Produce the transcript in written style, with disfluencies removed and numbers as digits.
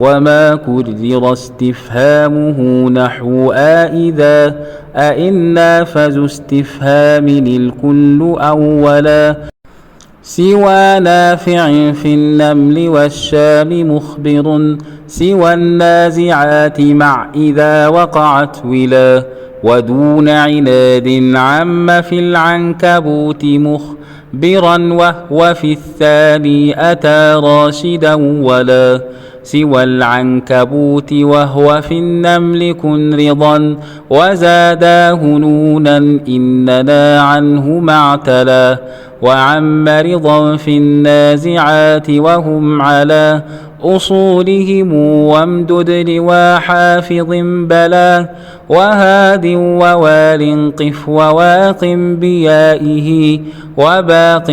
وما كرر استفهامه نحو إذا أئنا فذو استفهام الكل أولا سوى نافع في النمل والشام مخبر سوى النازعات مع إذا وقعت ولا ودون عناد عم في العنكبوت مخبرا وهو في الثاني أتى راشدا ولا سوى العنكبوت وهو في النمل كن رضا وزاداه نونا إننا عنه معتلا وعم رضا في النازعات وهم على أصولهم وامدد لوا حافظ بلا وهاد ووال قف وواق بيائه وباق